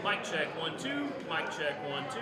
Mic check 1 2. Mic check 1 2.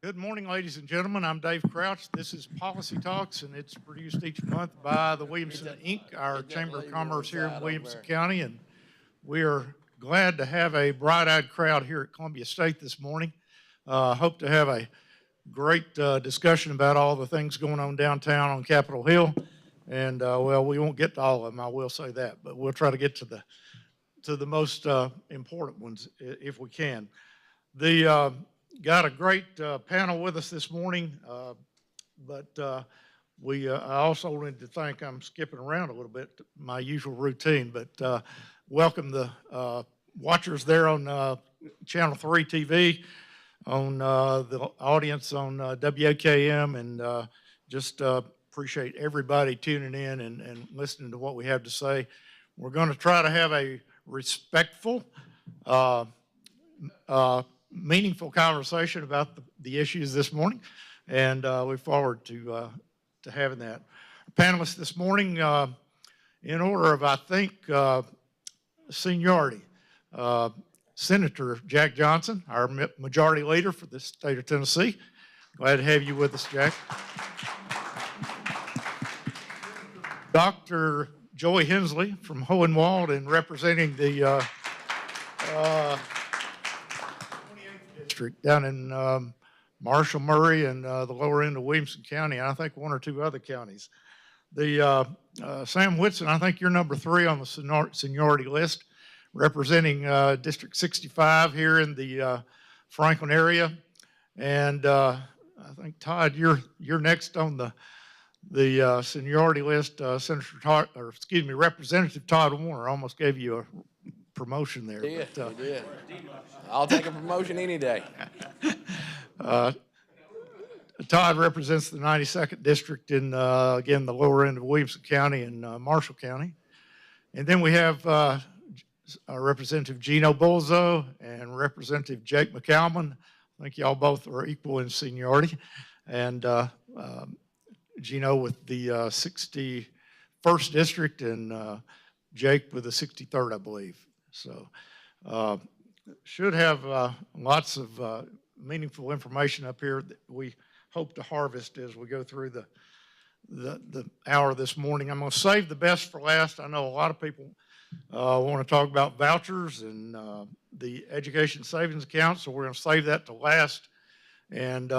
Good morning, ladies and gentlemen. I'm Dave Crouch. This is Policy Talks, and it's produced each month by the Williamson Inc., our Chamber of Commerce here in Williamson County. And we are glad to have a bright-eyed crowd here at Columbia State this morning. Hope to have a great discussion about all the things going on downtown on Capitol Hill. And well, we won't get to all of them, I will say that, but we'll try to get to the most important ones if we can. Got a great panel with us this morning, but I also wanted to thank, I'm skipping around a little bit, my usual routine, but welcome the watchers there on Channel 3 TV, on the audience on WKM, and just appreciate everybody tuning in and listening to what we have to say. We're going to try to have a respectful, meaningful conversation about the issues this morning, and we look forward to having that. Our panelists this morning, in order of, I think, seniority, Senator Jack Johnson, our majority leader for the state of Tennessee. Glad to have you with us, Jack. Dr. Joey Hensley from Hohenwald, and representing the 28th District down in Marshall, Murray, and the lower end of Williamson County, and I think one or two other counties. Sam Whitson, I think you're number 3 on the seniority list, representing District 65 here in the Franklin area. And I think, Todd, you're next on the seniority list. Senator Todd, or excuse me, Representative Todd Warner almost gave you a promotion there. You did. I'll take a promotion any day. Todd represents the 92nd District in, again, the lower end of Williamson County and Marshall County. And then we have Representative Gino Bolzo and Representative Jake McCalman. I think y'all both are equal in seniority. And Gino with the 61st District and Jake with the 63rd, I believe. So should have lots of meaningful information up here that we hope to harvest as we go through the hour this morning. I'm going to save the best for last. I know a lot of people want to talk about vouchers and the education savings account, so we're going to save that to last and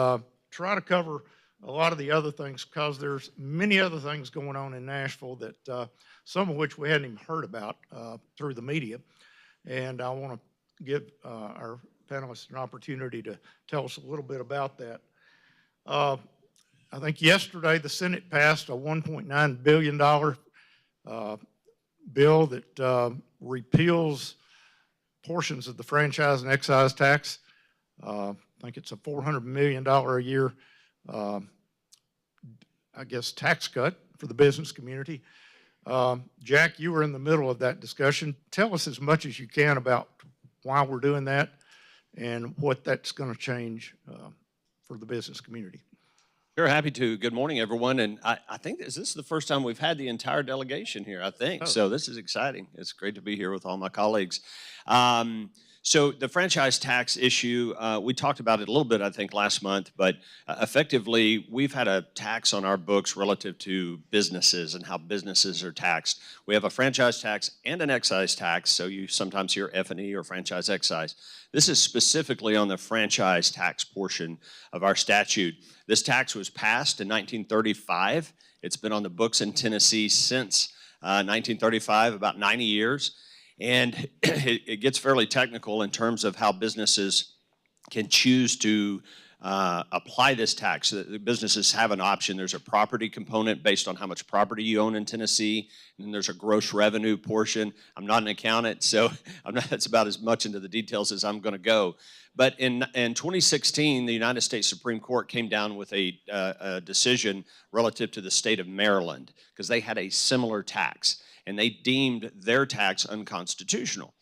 try to cover a lot of the other things, because there's many other things going on in Nashville that some of which we hadn't even heard about through the media. And I want to give our panelists an opportunity to tell us a little bit about that. I think yesterday the Senate passed a $1.9 billion bill that repeals portions of the franchise and excise tax. I think it's a $400 million a year, I guess, tax cut for the business community. Jack, you were in the middle of that discussion. Tell us as much as you can about why we're doing that and what that's going to change for the business community. Sure, happy to. Good morning, everyone. And I think this is the first time we've had the entire delegation here, I think. Oh. So this is exciting. It's great to be here with all my colleagues. So the franchise tax issue, we talked about it a little bit, I think, last month, but effectively, we've had a tax on our books relative to businesses and how businesses are taxed. We have a franchise tax and an excise tax, so you sometimes hear F&E or franchise excise. This is specifically on the franchise tax portion of our statute. This tax was passed in 1935. It's been on the books in Tennessee since 1935, about 90 years. And it gets fairly technical in terms of how businesses can choose to apply this tax. The businesses have an option. There's a property component based on how much property you own in Tennessee, and then there's a gross revenue portion. I'm not an accountant, so that's about as much into the details as I'm going to go. But in 2016, the United States Supreme Court came down with a decision relative to the state of Maryland, because they had a similar tax, and they deemed their tax unconstitutional.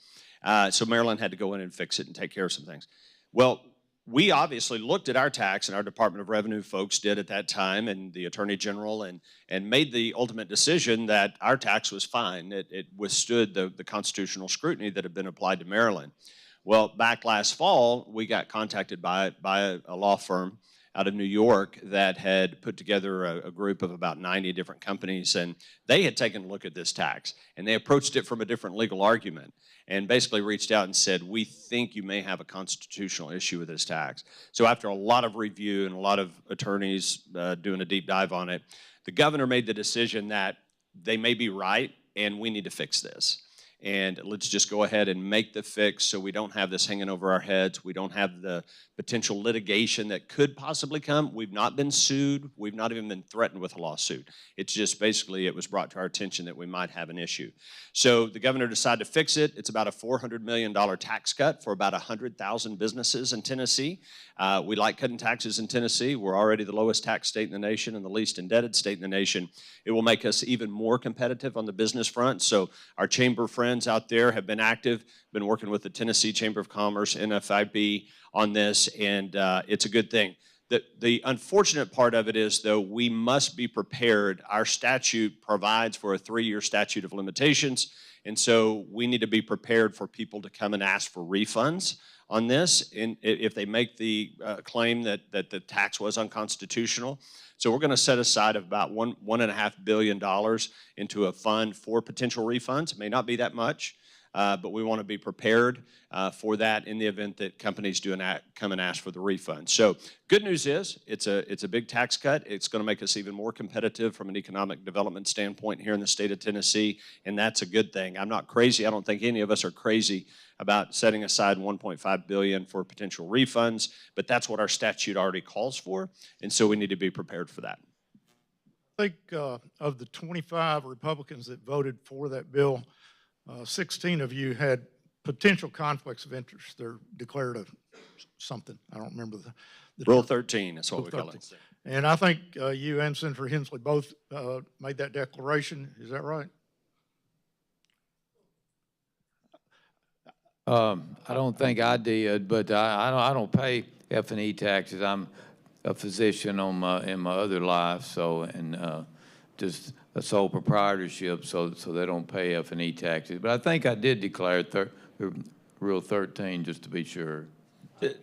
So Maryland had to go in and fix it and take care of some things. Well, we obviously looked at our tax, and our Department of Revenue folks did at that time, and the Attorney General, and made the ultimate decision that our tax was fine. It withstood the constitutional scrutiny that had been applied to Maryland. Well, back last fall, we got contacted by a law firm out of New York that had put together a group of about 90 different companies, and they had taken a look at this tax, and they approached it from a different legal argument, and basically reached out and said, we think you may have a constitutional issue with this tax. So after a lot of review and a lot of attorneys doing a deep dive on it, the governor made the decision that they may be right, and we need to fix this. And let's just go ahead and make the fix so we don't have this hanging over our heads. We don't have the potential litigation that could possibly come. We've not been sued. We've not even been threatened with a lawsuit. It's just basically it was brought to our attention that we might have an issue. So the governor decided to fix it. It's about a $400 million tax cut for about 100,000 businesses in Tennessee. We like cutting taxes in Tennessee. We're already the lowest tax state in the nation and the least indebted state in the nation. It will make us even more competitive on the business front. So our chamber friends out there have been active, been working with the Tennessee Chamber of Commerce, NFIB, on this, and it's a good thing. The unfortunate part of it is, though, we must be prepared. Our statute provides for a 3-year statute of limitations, and so we need to be prepared for people to come and ask for refunds on this, and if they make the claim that the tax was unconstitutional. So we're going to set aside about $1.5 billion into a fund for potential refunds. It may not be that much, but we want to be prepared for that in the event that companies come and ask for the refund. So good news is it's a big tax cut. It's going to make us even more competitive from an economic development standpoint here in the state of Tennessee, and that's a good thing. I'm not crazy. I don't think any of us are crazy about setting aside $1.5 billion for potential refunds, but that's what our statute already calls for, and so we need to be prepared for that. I think of the 25 Republicans that voted for that bill, 16 of you had potential conflicts of interest. They're declared something. I don't remember the Rule 13 is what we call it. And I think you and Senator Hensley both made that declaration. Is that right? I don't think I did, but I don't pay F&E taxes. I'm a physician in my other life, so just a sole proprietorship, so they don't pay F&E taxes. But I think I did declare Rule 13 just to be sure.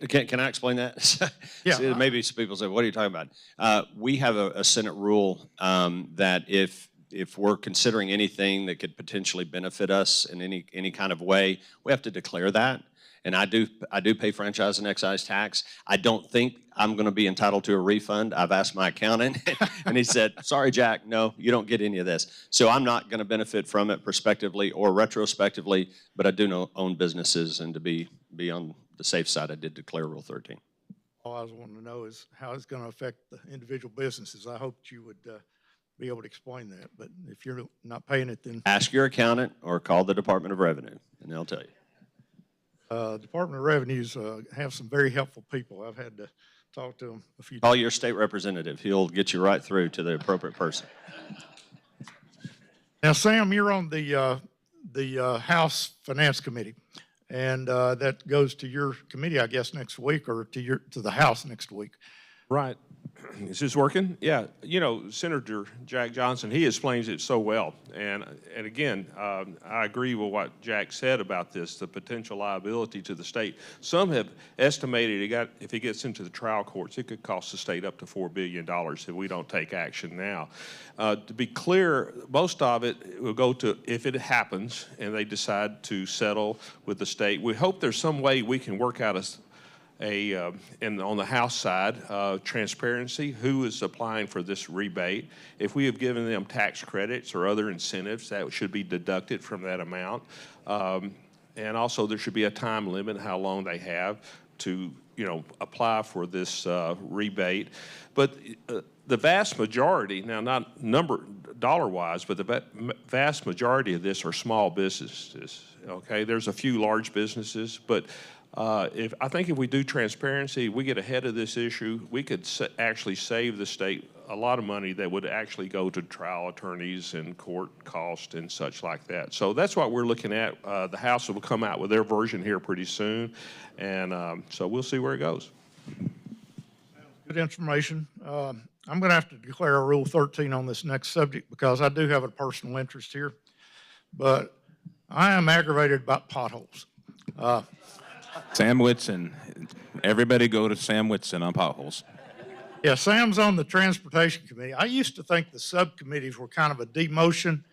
Can I explain that? Yeah. See, maybe some people say, what are you talking about? We have a Senate rule that if we're considering anything that could potentially benefit us in any kind of way, we have to declare that. And I do pay franchise and excise tax. I don't think I'm going to be entitled to a refund. I've asked my accountant, and he said, sorry, Jack, no, you don't get any of this. So I'm not going to benefit from it prospectively or retrospectively, but I do own businesses, and to be on the safe side, I did declare Rule 13. All I was wanting to know is how it's going to affect the individual businesses. I hoped you would be able to explain that, but if you're not paying it, then ask your accountant or call the Department of Revenue, and they'll tell you. Department of Revenues have some very helpful people. I've had to talk to them a few times. Call your state representative. He'll get you right through to the appropriate person. Now, Sam, you're on the House Finance Committee, and that goes to your committee, I guess, next week, or to the House next week. Right. Is this working? Yeah. You know, Senator Jack Johnson, he explains it so well. And again, I agree with what Jack said about this, the potential liability to the state. Some have estimated if it gets into the trial courts, it could cost the state up to $4 billion if we don't take action now. To be clear, most of it will go to, if it happens and they decide to settle with the state, we hope there's some way we can work out and on the House side, transparency, who is applying for this rebate. If we have given them tax credits or other incentives, that should be deducted from that amount. And also there should be a time limit how long they have to, apply for this rebate. But the vast majority, now not dollar-wise, but the vast majority of this are small businesses, okay? There's a few large businesses, but I think if we do transparency, we get ahead of this issue, we could actually save the state a lot of money that would actually go to trial attorneys and court costs and such like that. So that's what we're looking at. The House will come out with their version here pretty soon, and so we'll see where it goes. Good information. I'm going to have to declare a Rule 13 on this next subject because I do have a personal interest here, but I am aggravated about potholes. Sam Whitson. Everybody go to Sam Whitson on potholes. Yeah, Sam's on the Transportation Committee. I used to think the subcommittees were kind of a demotion,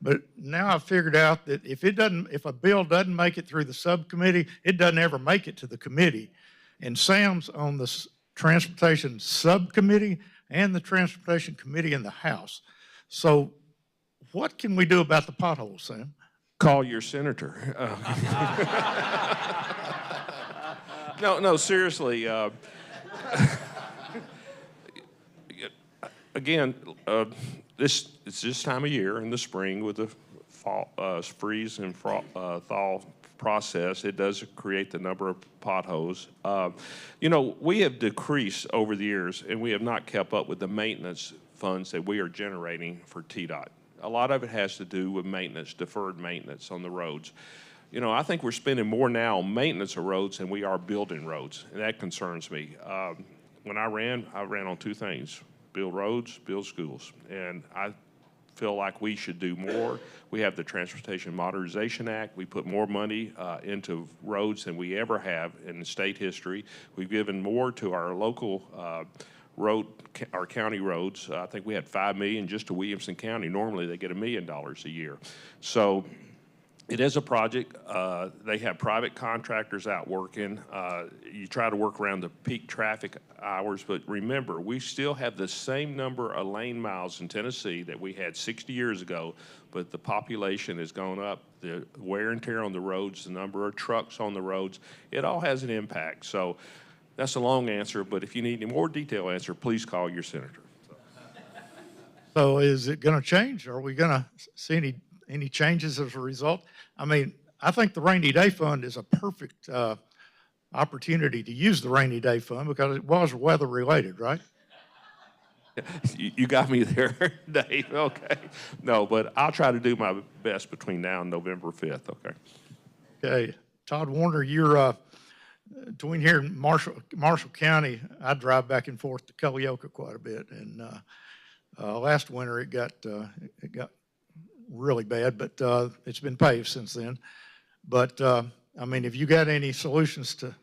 but now I've figured out that if a bill doesn't make it through the subcommittee, it doesn't ever make it to the committee. And Sam's on the Transportation Subcommittee and the Transportation Committee in the House. So what can we do about the potholes, Sam? Call your senator. No, seriously. Again, it's this time of year in the spring with the fall, freeze and thaw process. It does create the number of potholes. We have decreased over the years, and we have not kept up with the maintenance funds that we are generating for TDOT. A lot of it has to do with maintenance, deferred maintenance on the roads. I think we're spending more now on maintenance of roads than we are building roads, and that concerns me. When I ran on two things: build roads, build schools, and I feel like we should do more. We have the Transportation Modernization Act. We put more money into roads than we ever have in state history. We've given more to our local our county roads. I think we had $5 million just to Williamson County. Normally they get $1 million a year. So it is a project. They have private contractors out working. You try to work around the peak traffic hours, but remember, we still have the same number of lane miles in Tennessee that we had 60 years ago, but the population has gone up. The wear and tear on the roads, the number of trucks on the roads, it all has an impact. So that's a long answer, but if you need a more detailed answer, please call your senator. So is it going to change? Are we going to see any changes as a result? I mean, I think the rainy day fund is a perfect opportunity to use the rainy day fund because it was weather related, right? You got me there, Dave. Okay. No, but I'll try to do my best between now and November 5th. Okay. Okay. Todd Warner, you're between here and Marshall County. I drive back and forth to Culleoka quite a bit, and last winter it got really bad, but it's been paved since then. But I mean, have you got any solutions to?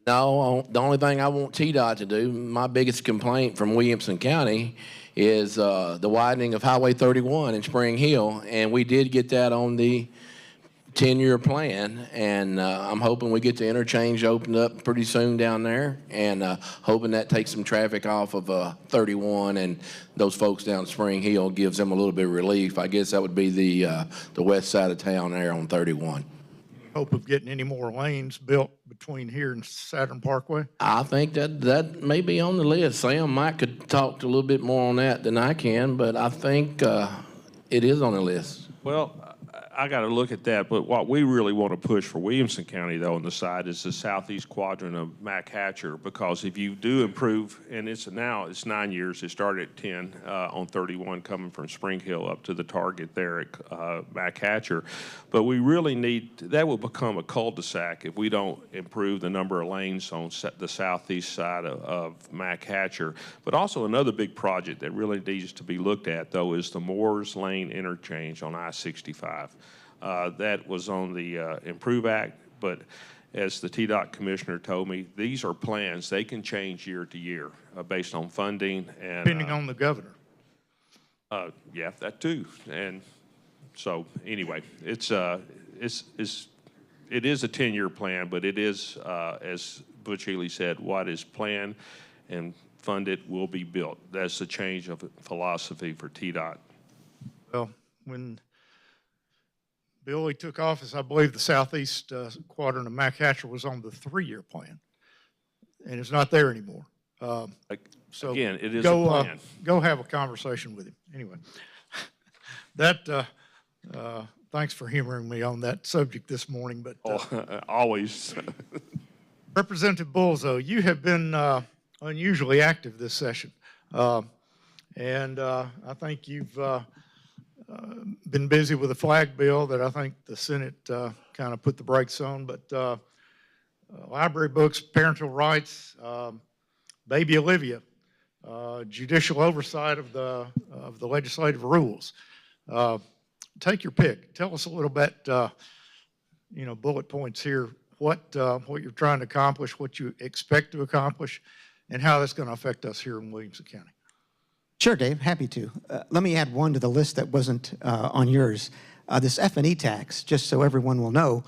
No, the only thing I want TDOT to do, my biggest complaint from Williamson County is the widening of Highway 31 in Spring Hill, and we did get that on the 10-year plan, and I'm hoping we get the interchange opened up pretty soon down there, and hoping that takes some traffic off of 31, and those folks down Spring Hill gives them a little bit of relief. I guess that would be the west side of town there on 31. Hope of getting any more lanes built between here and Saturn Parkway? I think that may be on the list. Sam Mike could talk a little bit more on that than I can, but I think it is on the list. Well, I got to look at that, but what we really want to push for Williamson County, though, on the side is the southeast quadrant of Mac Hatcher, because if you do improve, and it's 9 years, it started at 10 on 31 coming from Spring Hill up to the target there at Mac Hatcher, but we really need, that will become a cul-de-sac if we don't improve the number of lanes on the southeast side of Mac Hatcher. But also another big project that really needs to be looked at, though, is the Moores Lane interchange on I-65. That was on the Improve Act, but as the TDOT commissioner told me, these are plans. They can change year to year based on funding and Depending on the governor. Yeah, that too. And so anyway, it is a 10-year plan, but it is, as Butch Healy said, what is planned and funded will be built. That's the change of philosophy for TDOT. Well, when Billy took office, I believe the southeast quadrant of Mac Hatcher was on the 3-year plan, and it's not there anymore. So again, it is a plan. Go have a conversation with him. Anyway, that thanks for humoring me on that subject this morning. But Always. Representative Bulzo, you have been unusually active this session, and I think you've been busy with a flag bill that I think the Senate kind of put the brakes on, but library books, parental rights, baby Olivia, judicial oversight of the legislative rules. Take your pick. Tell us a little bit, bullet points here what you're trying to accomplish, what you expect to accomplish, and how that's going to affect us here in Williamson County. Sure, Dave, happy to. Let me add one to the list that wasn't on yours. This F&E tax, just so everyone will know,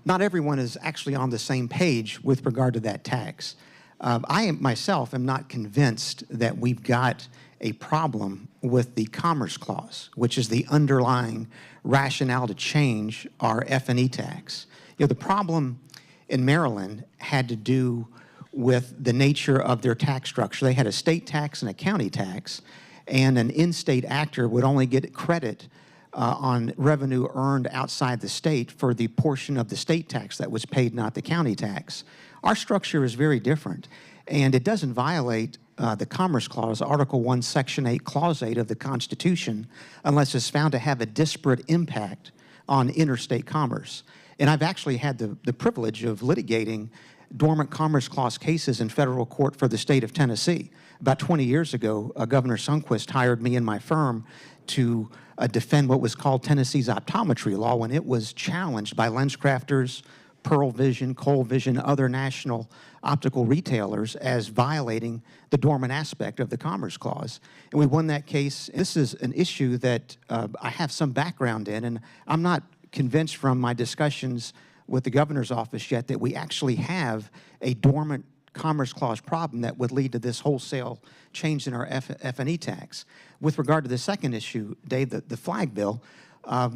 not everyone is actually on the same page with regard to that tax. I myself am not convinced that we've got a problem with the Commerce Clause, which is the underlying rationale to change our F&E tax. You know, the problem in Maryland had to do with the nature of their tax structure. They had a state tax and a county tax, and an in-state actor would only get credit on revenue earned outside the state for the portion of the state tax that was paid, not the county tax. Our structure is very different, and it doesn't violate the Commerce Clause, Article 1, Section 8, Clause 8 of the Constitution, unless it's found to have a disparate impact on interstate commerce. And I've actually had the privilege of litigating dormant Commerce Clause cases in federal court for the state of Tennessee. About 20 years ago, Governor Sundquist hired me and my firm to defend what was called Tennessee's optometry law when it was challenged by LensCrafters, Pearl Vision, Cole Vision, other national optical retailers as violating the dormant aspect of the Commerce Clause. And we won that case. This is an issue that I have some background in, and I'm not convinced from my discussions with the governor's office yet that we actually have a dormant Commerce Clause problem that would lead to this wholesale change in our F&E tax. With regard to the second issue, Dave, the flag bill, I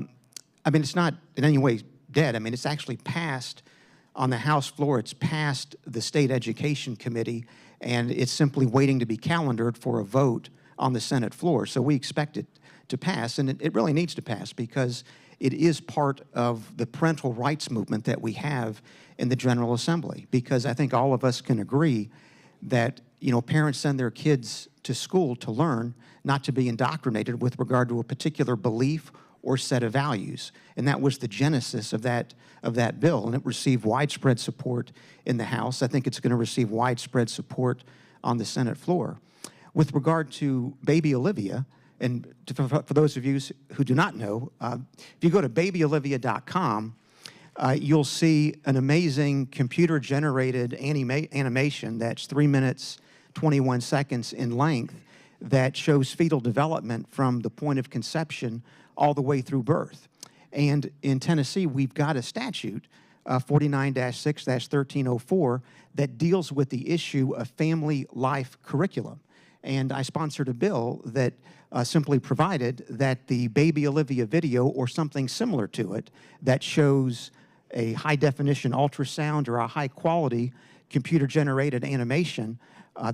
mean, it's not in any way dead. I mean, it's actually passed on the House floor. It's passed the State Education Committee, and it's simply waiting to be calendared for a vote on the Senate floor. So we expect it to pass, and it really needs to pass because it is part of the parental rights movement that we have in the General Assembly. Because I think all of us can agree that, you know, parents send their kids to school to learn, not to be indoctrinated with regard to a particular belief or set of values. And that was the genesis of that bill, and it received widespread support in the House. I think it's going to receive widespread support on the Senate floor. With regard to baby Olivia, and for those of you who do not know, if you go to babyolivia.com, you'll see an amazing computer-generated animation that's 3 minutes, 21 seconds in length that shows fetal development from the point of conception all the way through birth. And in Tennessee, we've got a statute, 49-6-1304, that deals with the issue of family life curriculum. And I sponsored a bill that simply provided that the Baby Olivia video or something similar to it that shows a high-definition ultrasound or a high-quality computer-generated animation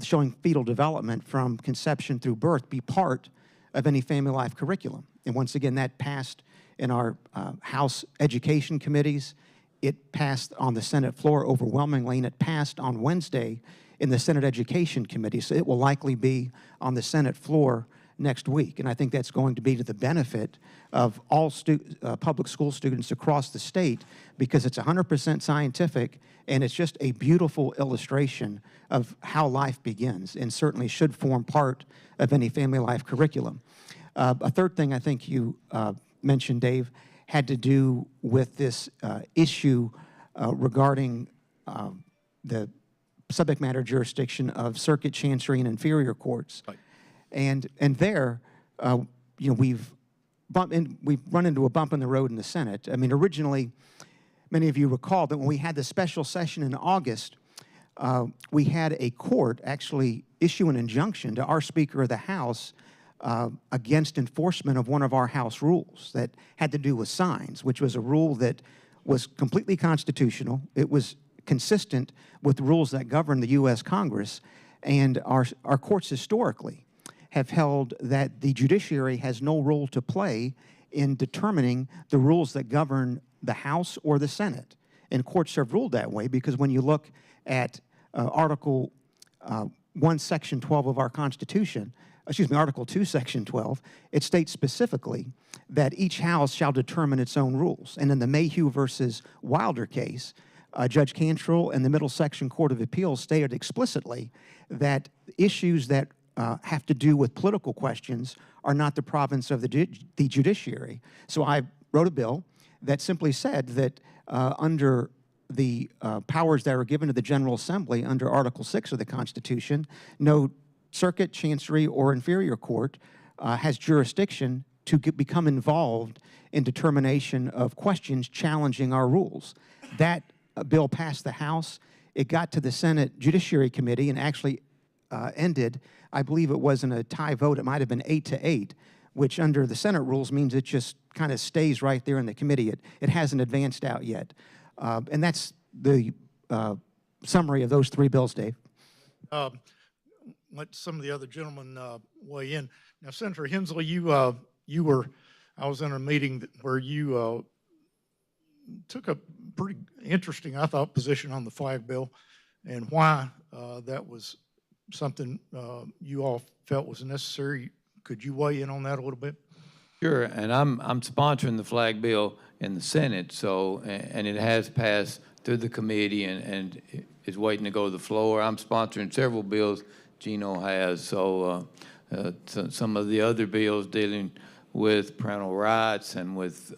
showing fetal development from conception through birth be part of any family life curriculum. And once again, that passed in our House Education Committees. It passed on the Senate floor overwhelmingly, and it passed on Wednesday in the Senate Education Committee. So it will likely be on the Senate floor next week. And I think that's going to be to the benefit of all public school students across the state because it's 100% scientific and it's just a beautiful illustration of how life begins and certainly should form part of any family life curriculum. A third thing I think you mentioned, Dave, had to do with this issue regarding the subject matter jurisdiction of circuit, chancery, and inferior courts. Right. And there, you know, we've run into a bump in the road in the Senate. I mean, originally, many of you recall that when we had the special session in August, we had a court actually issue an injunction to our Speaker of the House against enforcement of one of our House rules that had to do with signs, which was a rule that was completely constitutional. It was consistent with the rules that govern the U.S. Congress, and our courts historically have held that the judiciary has no role to play in determining the rules that govern the House or the Senate. And courts have ruled that way because when you look at Article 1, Section 12 of our Constitution, Article 2, Section 12, it states specifically that each House shall determine its own rules. And in the Mayhew versus Wilder case, Judge Cantrell and the Middle Section Court of Appeals stated explicitly that issues that have to do with political questions are not the province of the judiciary. So I wrote a bill that simply said that under the powers that are given to the General Assembly under Article 6 of the Constitution, no circuit, chancery, or inferior court has jurisdiction to become involved in determination of questions challenging our rules. That bill passed the House. It got to the Senate Judiciary Committee and actually ended, I believe it was in a tie vote, it might have been 8-8, which under the Senate rules means it just kind of stays right there in the committee. It hasn't advanced out yet. And that's the summary of those three bills, Dave. Let some of the other gentlemen weigh in. Now, Senator Hensley, I was in a meeting where you took a pretty interesting, I thought, position on the flag bill and why that was something you all felt was necessary. Could you weigh in on that a little bit? Sure, and I'm sponsoring the flag bill in the Senate, so, and it has passed through the committee and is waiting to go to the floor. I'm sponsoring several bills Gino has, so some of the other bills dealing with parental rights and with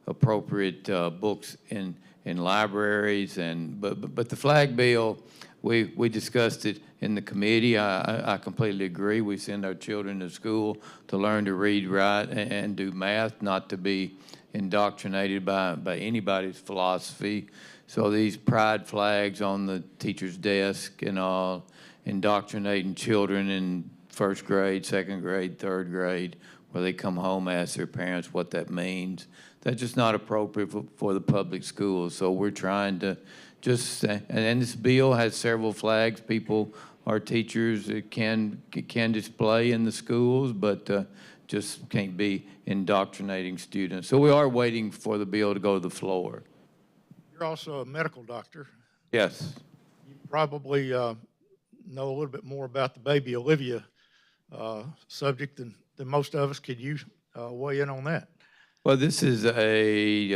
appropriate books in libraries, but the flag bill, we discussed it in the committee. I completely agree. We send our children to school to learn to read, write, and do math, not to be indoctrinated by anybody's philosophy. So these pride flags on the teacher's desk and all, indoctrinating children in first grade, second grade, third grade, where they come home, ask their parents what that means. That's just not appropriate for the public schools. So we're trying to just, and this bill has several flags. People, our teachers can display in the schools, but just can't be indoctrinating students. So we are waiting for the bill to go to the floor. You're also a medical doctor. Yes. You probably know a little bit more about the baby Olivia subject than most of us. Could you weigh in on that? Well, this is a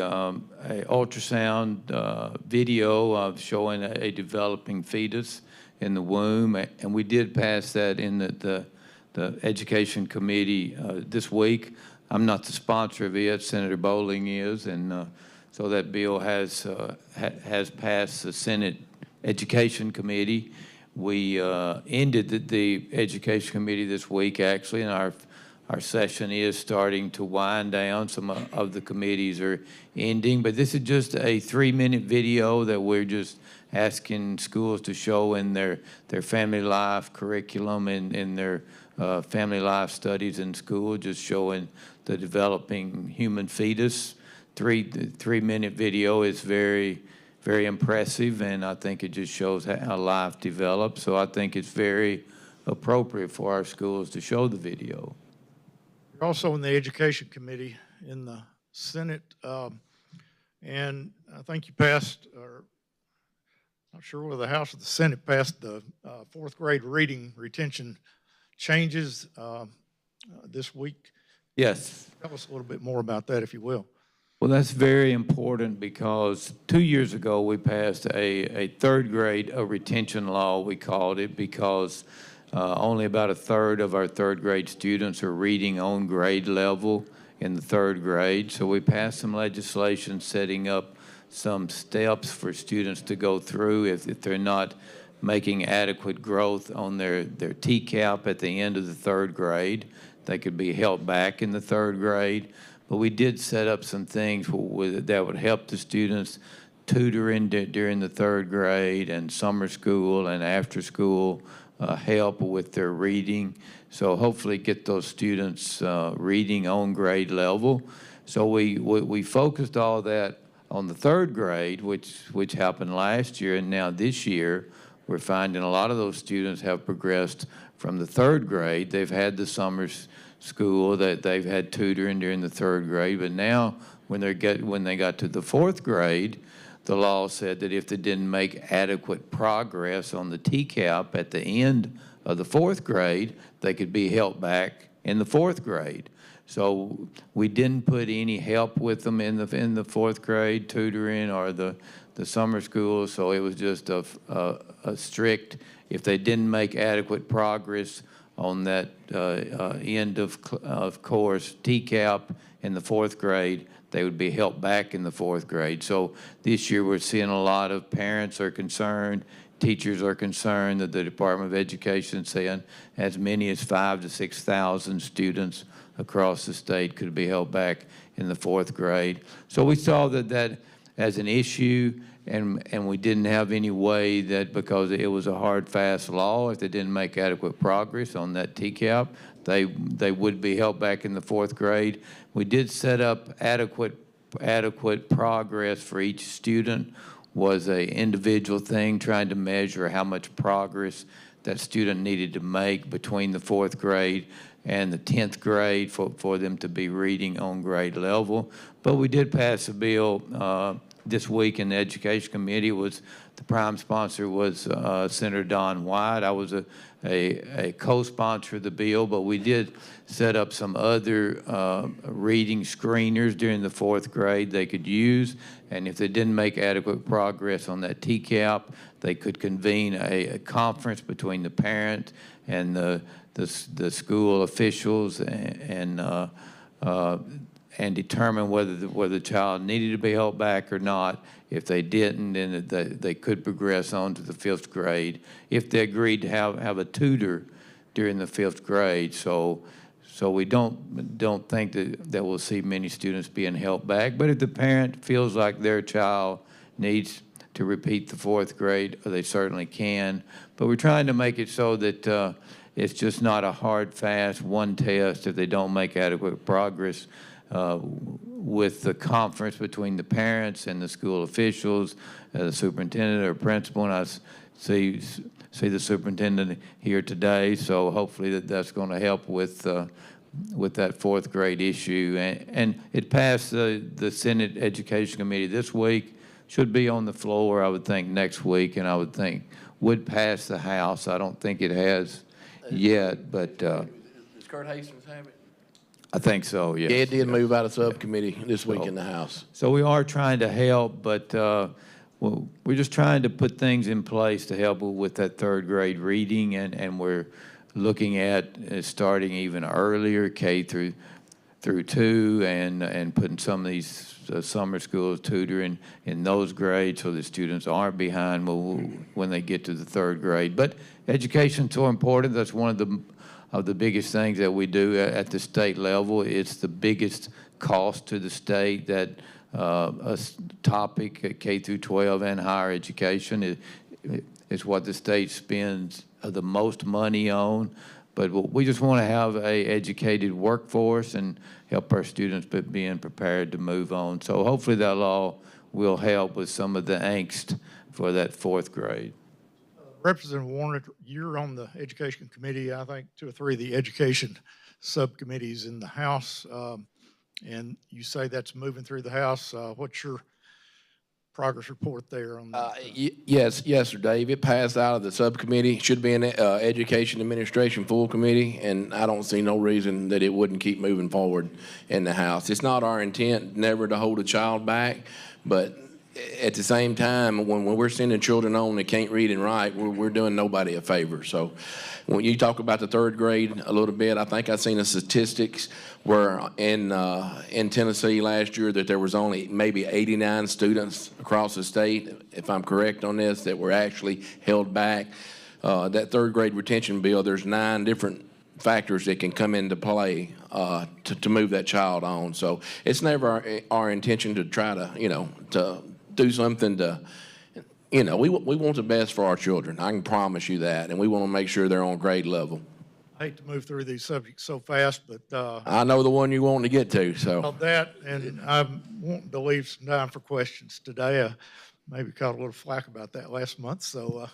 ultrasound video of showing a developing fetus in the womb, and we did pass that in the Education Committee this week. I'm not the sponsor of it; Senator Bowling is, and so that bill has passed the Senate Education Committee. We ended the Education Committee this week, actually, and our session is starting to wind down. Some of the committees are ending, but this is just a 3-minute video that we're just asking schools to show in their family life curriculum and in their family life studies in school, just showing the developing human fetus. Three-minute video is very, very impressive, and I think it just shows how life develops. So I think it's very appropriate for our schools to show the video. You're also in the Education Committee in the Senate, and I think you passed, or not sure whether the House or the Senate passed the 4th grade reading retention changes this week. Yes. Tell us a little bit more about that, if you will. Well, that's very important because 2 years ago we passed a 3rd grade retention law, we called it, because only about a third of our 3rd grade students are reading on grade level in the 3rd grade. So we passed some legislation setting up some steps for students to go through if they're not making adequate growth on their TCAP at the end of the 3rd grade. They could be held back in the 3rd grade. But we did set up some things that would help the students tutoring during the 3rd grade and summer school and after school help with their reading. So hopefully get those students reading on grade level. So we focused all that on the 3rd grade, which happened last year, and now this year we're finding a lot of those students have progressed from the 3rd grade. They've had the summer school, that they've had tutoring during the 3rd grade, but now when they got to the 4th grade, the law said that if they didn't make adequate progress on the TCAP at the end of the 4th grade, they could be held back in the 4th grade. So we didn't put any help with them in the 4th grade, tutoring or the summer school. So it was just a strict, if they didn't make adequate progress on that end of course TCAP in the fourth grade, they would be helped back in the fourth grade. So this year we're seeing a lot of parents are concerned, teachers are concerned that the Department of Education is saying as many as 5,000 to 6,000 students across the state could be held back in the fourth grade. So we saw that as an issue, and we didn't have any way that, because it was a hard, fast law, if they didn't make adequate progress on that TCAP, they would be held back in the fourth grade. We did set up adequate progress for each student, was a individual thing, trying to measure how much progress that student needed to make between the fourth grade and the 10th grade for them to be reading on grade level. But we did pass a bill this week in the Education Committee. The prime sponsor was Senator Don White. I was a co-sponsor of the bill, but we did set up some other reading screeners during the fourth grade they could use, and if they didn't make adequate progress on that TCAP, they could convene a conference between the parent and the school officials and determine whether the child needed to be held back or not. If they didn't, then they could progress on to the fifth grade if they agreed to have a tutor during the fifth grade. So we don't think that we'll see many students being held back. But if the parent feels like their child needs to repeat the fourth grade, they certainly can. But we're trying to make it so that it's just not a hard, fast one test if they don't make adequate progress. With the conference between the parents and the school officials, the superintendent or principal, and I see the superintendent here today, so hopefully that's going to help with that fourth grade issue. And it passed the Senate Education Committee this week, should be on the floor, I would think, next week, and I would think would pass the House. I don't think it has yet, but Does Kurt Hastings have it? I think so, yes. Yeah, it did move out of subcommittee this week in the House. So we are trying to help, but we're just trying to put things in place to help with that third grade reading, and we're looking at starting even earlier, K through 2, and putting some of these summer schools tutoring in those grades so the students aren't behind when they get to the third grade. But education's so important. That's one of the biggest things that we do at the state level. It's the biggest cost to the state, that a topic, K through 12 and higher education, is what the state spends the most money on. But we just want to have a educated workforce and help our students being prepared to move on. So hopefully that law will help with some of the angst for that fourth grade. Representative Warner, you're on the Education Committee, I think 2 or 3 of the education subcommittees in the House, and you say that's moving through the House. What's your progress report there on that? Yes, sir, Dave. It passed out of the subcommittee. Should be in the Education Administration full committee, and I don't see no reason that it wouldn't keep moving forward in the House. It's not our intent never to hold a child back, but at the same time, when we're sending children on that can't read and write, we're doing nobody a favor. So when you talk about the third grade a little bit, I think I've seen the statistics where in Tennessee last year that there was only maybe 89 students across the state, if I'm correct on this, that were actually held back. That third grade retention bill, there's 9 different factors that can come into play to move that child on. So it's never our intention to try to do something to, we want the best for our children. I can promise you that, and we want to make sure they're on grade level. I hate to move through these subjects so fast, but I know the one you want to get to, so. Well, that, and I'm wanting to leave some time for questions today. Maybe caught a little flack about that last month, so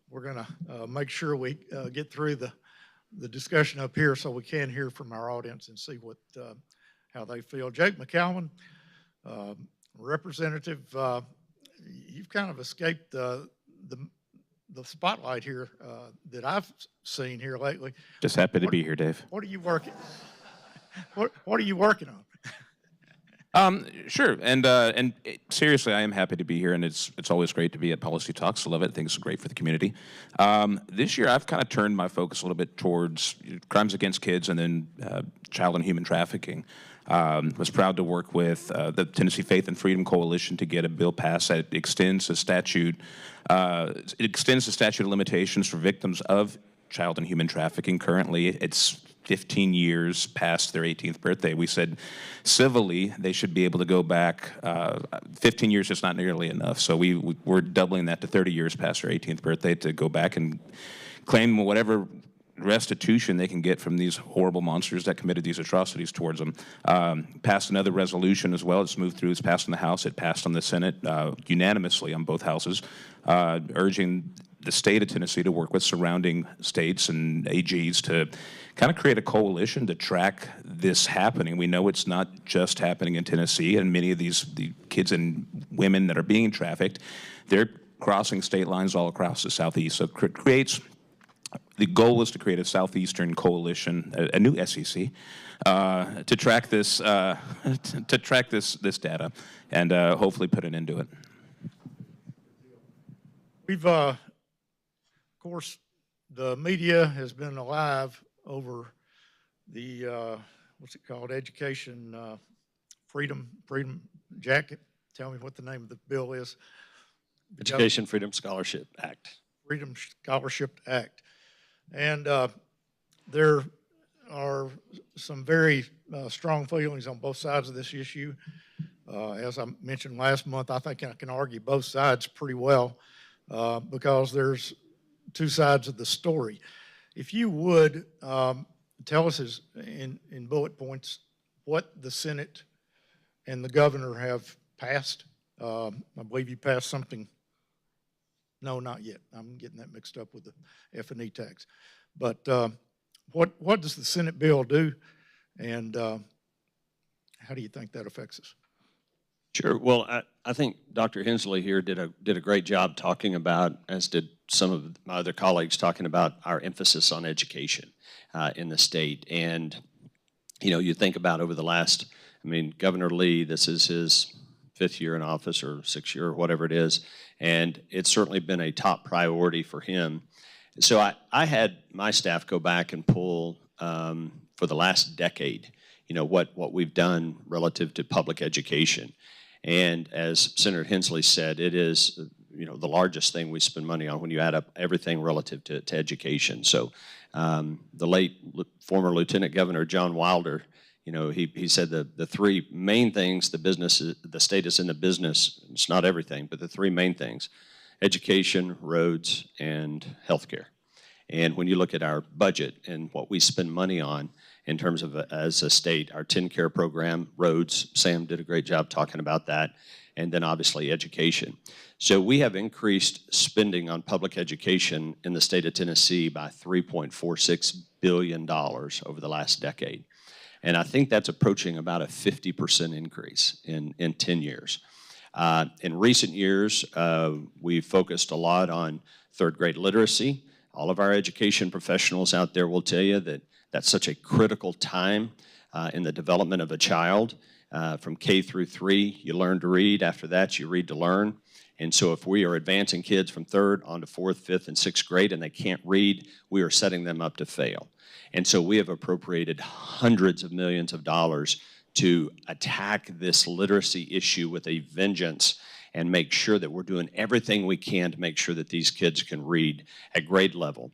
we're going to make sure we get through the discussion up here so we can hear from our audience and see how they feel. Jake McCallum, Representative, you've kind of escaped the spotlight here that I've seen here lately. Just happy to be here, Dave. What are you working? What are you working on? Sure, and seriously, I am happy to be here, and it's always great to be at Policy Talks. I love it. I think it's great for the community. This year, I've kind of turned my focus a little bit towards crimes against kids and then child and human trafficking. Was proud to work with the Tennessee Faith and Freedom Coalition to get a bill passed that extends the statute of limitations for victims of child and human trafficking. Currently, it's 15 years past their 18th birthday. We said civilly they should be able to go back. 15 years is not nearly enough, so we're doubling that to 30 years past their 18th birthday to go back and claim whatever restitution they can get from these horrible monsters that committed these atrocities towards them. Passed another resolution as well. It's moved through. It's passed in the House. It passed on the Senate unanimously on both houses, urging the state of Tennessee to work with surrounding states and AGs to kind of create a coalition to track this happening. We know it's not just happening in Tennessee, and many of the kids and women that are being trafficked, they're crossing state lines all across the Southeast. So the goal is to create a Southeastern coalition, a new SEC, to track this this data and hopefully put an end to it. We've, of course, the media has been alive over the, what's it called, Education Freedom Jacket. Tell me what the name of the bill is. Education Freedom Scholarship Act. Freedom Scholarship Act. And there are some very strong feelings on both sides of this issue. As I mentioned last month, I think I can argue both sides pretty well because there's two sides of the story. If you would tell us in bullet points what the Senate and the governor have passed. I believe you passed something. No, not yet. I'm getting that mixed up with the F&E tax. But what does the Senate bill do, and how do you think that affects us? Sure. Well, I think Dr. Hensley here did a great job talking about, as did some of my other colleagues, talking about our emphasis on education in the state. And, you know, you think about over the last, I mean, Governor Lee, this is his 5th year in office or 6th year or whatever it is, and it's certainly been a top priority for him. So I had my staff go back and pull for the last decade, you know, what we've done relative to public education. And as Senator Hensley said, it is, you know, the largest thing we spend money on when you add up everything relative to education. So the late former Lieutenant Governor John Wilder, you know, he said the three main things the state is in the business, it's not everything, but the three main things: education, roads, and healthcare. And when you look at our budget and what we spend money on in terms of as a state, our TennCare program, roads, Sam did a great job talking about that, and then obviously education. So we have increased spending on public education in the state of Tennessee by $3.46 billion over the last decade. And I think that's approaching about a 50% increase in 10 years. In recent years, we've focused a lot on third grade literacy. All of our education professionals out there will tell you that that's such a critical time in the development of a child. From K through 3, you learn to read. After that, you read to learn. And so if we are advancing kids from 3rd on to 4th, 5th, and 6th grade and they can't read, we are setting them up to fail. And so we have appropriated hundreds of millions of dollars to attack this literacy issue with a vengeance and make sure that we're doing everything we can to make sure that these kids can read at grade level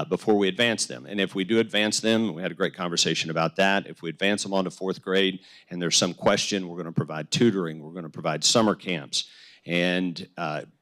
before we advance them. And if we do advance them, we had a great conversation about that. If we advance them on to 4th grade and there's some question, we're going to provide tutoring, we're going to provide summer camps, and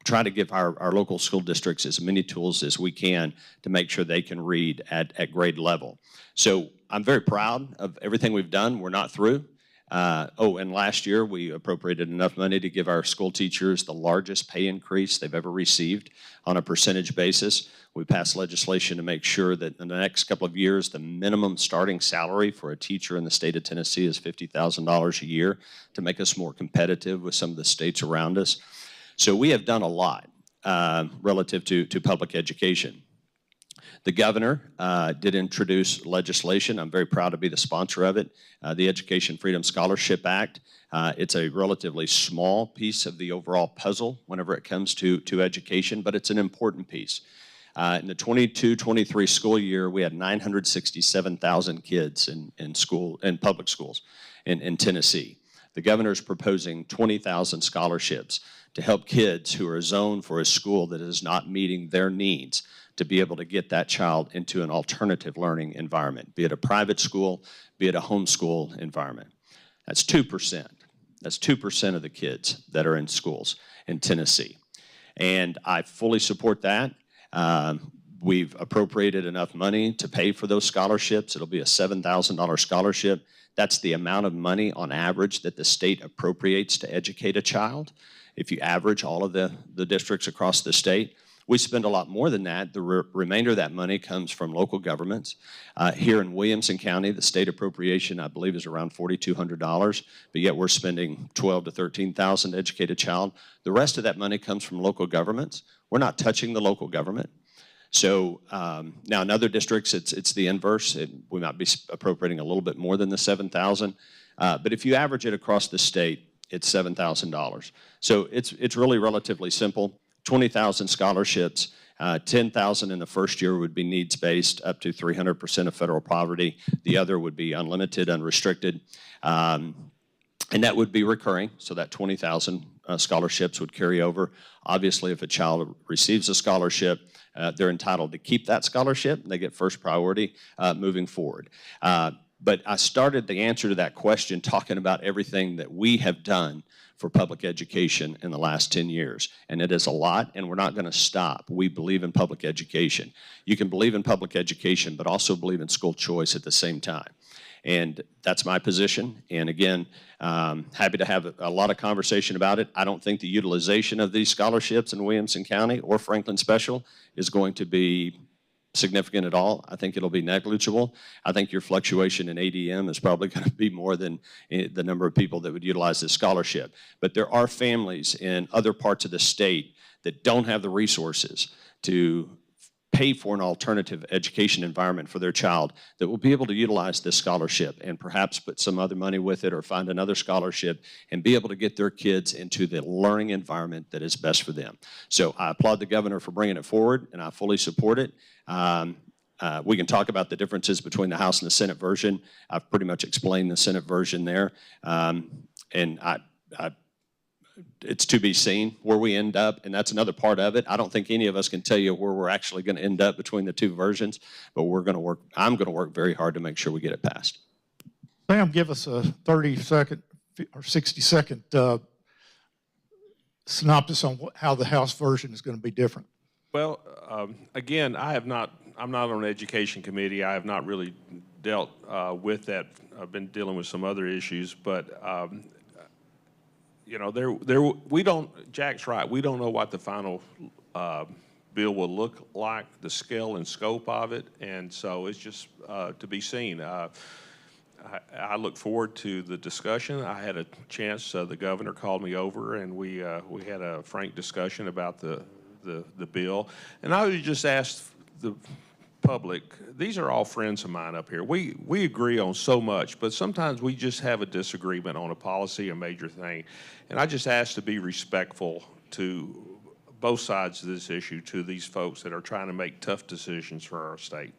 try to give our local school districts as many tools as we can to make sure they can read at grade level. So I'm very proud of everything we've done. We're not through. And last year we appropriated enough money to give our school teachers the largest pay increase they've ever received on a percentage basis. We passed legislation to make sure that in the next couple of years, the minimum starting salary for a teacher in the state of Tennessee is $50,000 a year to make us more competitive with some of the states around us. So we have done a lot relative to public education. The governor did introduce legislation. I'm very proud to be the sponsor of it, the Education Freedom Scholarship Act. It's a relatively small piece of the overall puzzle whenever it comes to education, but it's an important piece. In the 22-23 school year, we had 967,000 kids in public schools. in Tennessee. The governor's proposing 20,000 scholarships to help kids who are zoned for a school that is not meeting their needs to be able to get that child into an alternative learning environment, be it a private school, be it a homeschool environment. That's 2%. That's 2% of the kids that are in schools in Tennessee. And I fully support that. We've appropriated enough money to pay for those scholarships. It'll be a $7,000 scholarship. That's the amount of money on average that the state appropriates to educate a child. If you average all of the districts across the state, we spend a lot more than that. The remainder of that money comes from local governments. Here in Williamson County, the state appropriation, I believe, is around $4,200, but yet we're spending $12,000 to $13,000 to educate a child. The rest of that money comes from local governments. We're not touching the local government. So now in other districts, it's the inverse. We might be appropriating a little bit more than the $7,000, but if you average it across the state, it's $7,000. So it's really relatively simple. 20,000 scholarships, 10,000 in the first year would be needs-based, up to 300% of federal poverty. The other would be unlimited, unrestricted, and that would be recurring. So that 20,000 scholarships would carry over. Obviously, if a child receives a scholarship, they're entitled to keep that scholarship. They get first priority moving forward. But I started the answer to that question talking about everything that we have done for public education in the last 10 years. And it is a lot, and we're not going to stop. We believe in public education. You can believe in public education, but also believe in school choice at the same time. And that's my position. And again, happy to have a lot of conversation about it. I don't think the utilization of these scholarships in Williamson County or Franklin Special is going to be significant at all. I think it'll be negligible. I think your fluctuation in ADM is probably going to be more than the number of people that would utilize this scholarship. But there are families in other parts of the state that don't have the resources to pay for an alternative education environment for their child that will be able to utilize this scholarship and perhaps put some other money with it or find another scholarship and be able to get their kids into the learning environment that is best for them. So I applaud the governor for bringing it forward, and I fully support it. We can talk about the differences between the House and the Senate version. I've pretty much explained the Senate version there. And it's to be seen where we end up, and that's another part of it. I don't think any of us can tell you where we're actually going to end up between the two versions, but I'm going to work very hard to make sure we get it passed. Sam, give us a 30-second or 60-second synopsis on how the House version is going to be different. Well, again, I'm not on the education committee. I have not really dealt with that. I've been dealing with some other issues, but you know, we don't. Jack's right. We don't know what the final bill will look like, the scale and scope of it, and so it's just to be seen. I look forward to the discussion. I had a chance. The governor called me over, and we had a frank discussion about the bill. And I would just ask the public, these are all friends of mine up here. We agree on so much, but sometimes we just have a disagreement on a policy, a major thing. And I just ask to be respectful to both sides of this issue, to these folks that are trying to make tough decisions for our state.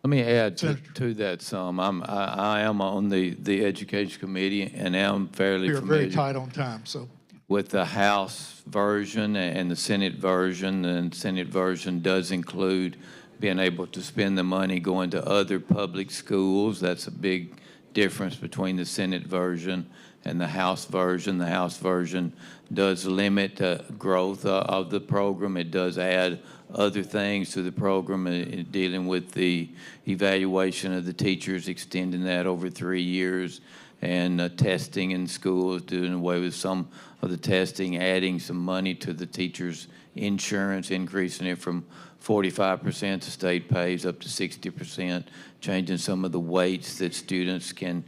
Let me add to that some. I am on the Education Committee, and am fairly We're familiar very tight on time, so. with the House version and the Senate version. And Senate version does include being able to spend the money going to other public schools. That's a big difference between the Senate version and the House version. The House version does limit growth of the program. It does add other things to the program, dealing with the evaluation of the teachers, extending that over 3 years, and testing in schools, doing away with some of the testing, adding some money to the teachers' insurance, increasing it from 45% the state pays up to 60%, changing some of the weights that students can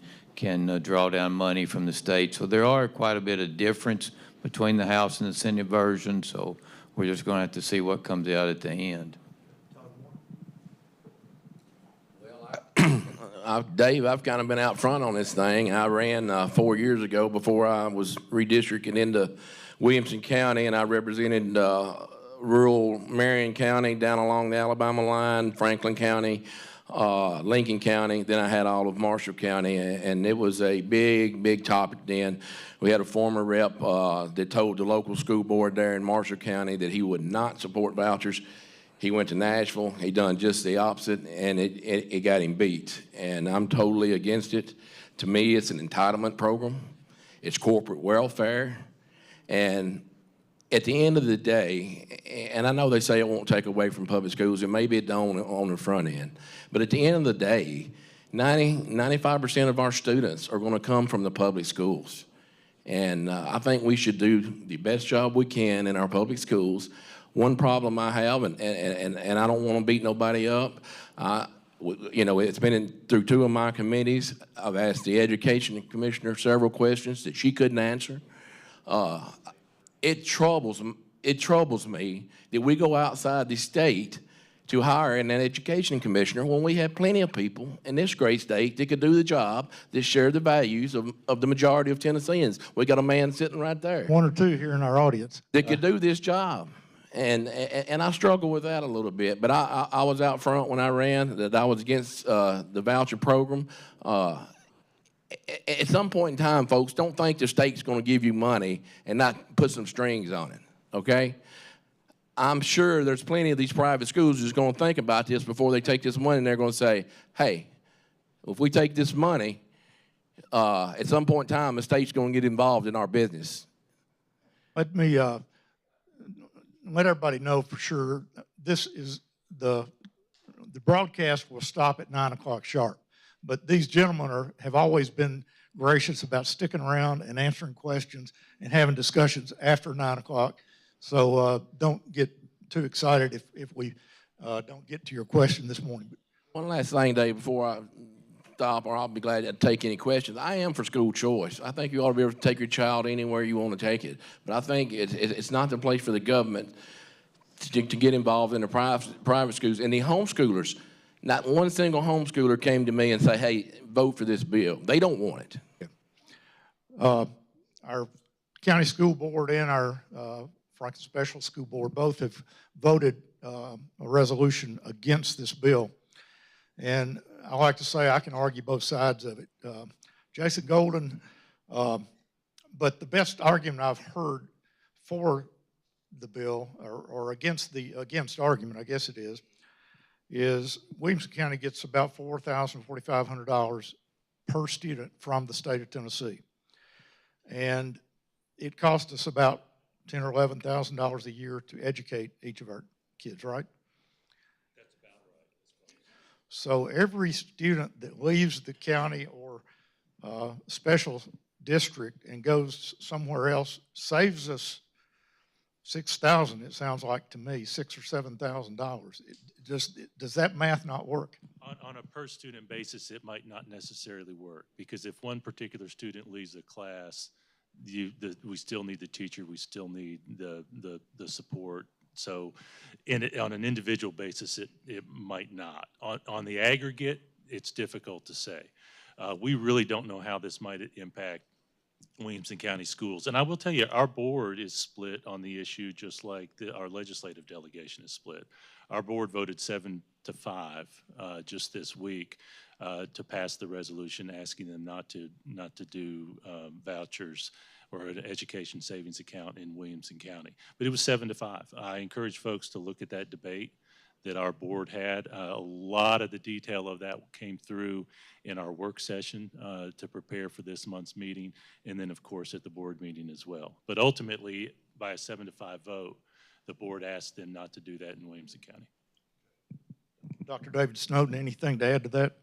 draw down money from the state. So there are quite a bit of difference between the House and the Senate version, so we're just going to have to see what comes out at the end. Dave, I've kind of been out front on this thing. I ran 4 years ago before I was redistricting into Williamson County, and I represented rural Marion County down along the Alabama line, Franklin County, Lincoln County, then I had all of Marshall County, and it was a big, big topic then. We had a former rep that told the local school board there in Marshall County that he would not support vouchers. He went to Nashville, he done just the opposite, and it got him beat. And I'm totally against it. To me, it's an entitlement program. It's corporate welfare. And at the end of the day, and I know they say it won't take away from public schools, and maybe it don't on the front end, but at the end of the day, 95% of our students are going to come from the public schools. And I think we should do the best job we can in our public schools. One problem I have, and I don't want to beat nobody up, you know, it's been through 2 of my committees. I've asked the education commissioner several questions that she couldn't answer. It troubles me that we go outside the state to hire an education commissioner when we have plenty of people in this great state that could do the job, that share the values of the majority of Tennesseans. We got a man sitting right there. 1 or 2 here in our audience. That could do this job. And I struggle with that a little bit. But I was out front when I ran that I was against the voucher program. At some point in time, folks, don't think the state's going to give you money and not put some strings on it, okay? I'm sure there's plenty of these private schools who's going to think about this before they take this money, and they're going to say, hey, if we take this money, at some point in time, the state's going to get involved in our business. Let me let everybody know for sure, this is the broadcast will stop at 9 o'clock sharp. But these gentlemen have always been gracious about sticking around and answering questions and having discussions after 9 o'clock. So don't get too excited if we don't get to your question this morning. One last thing, Dave, before I stop, or I'll be glad to take any questions. I am for school choice. I think you ought to be able to take your child anywhere you want to take it. But I think it's not the place for the government to get involved in the private schools. And the homeschoolers, not one single homeschooler came to me and say, hey, vote for this bill. They don't want it. Our county school board and our Franklin Special School Board both have voted a resolution against this bill. And I like to say I can argue both sides of it. Jason Golden, but the best argument I've heard for the bill, or against argument, I guess it is Williamson County gets about $4,000, $4,500 per student from the state of Tennessee. And it costs us about $10,000 or $11,000 a year to educate each of our kids, right? That's about right. So every student that leaves the county or special district and goes somewhere else saves us $6,000. It sounds like to me, $6,000 or $7,000. Does that math not work? On a per student basis, it might not necessarily work, because if one particular student leaves a class, we still need the teacher, we still need the support. So on an individual basis, it might not. On the aggregate, it's difficult to say. We really don't know how this might impact Williamson County schools. And I will tell you, our board is split on the issue, just like our legislative delegation is split. Our board voted 7-5 just this week to pass the resolution asking them not to do vouchers or an education savings account in Williamson County. But it was 7-5. I encourage folks to look at that debate that our board had. A lot of the detail of that came through in our work session to prepare for this month's meeting, and then of course at the board meeting as well. But ultimately, by a 7-5 vote, the board asked them not to do that in Williamson County. Dr. David Snowden, anything to add to that?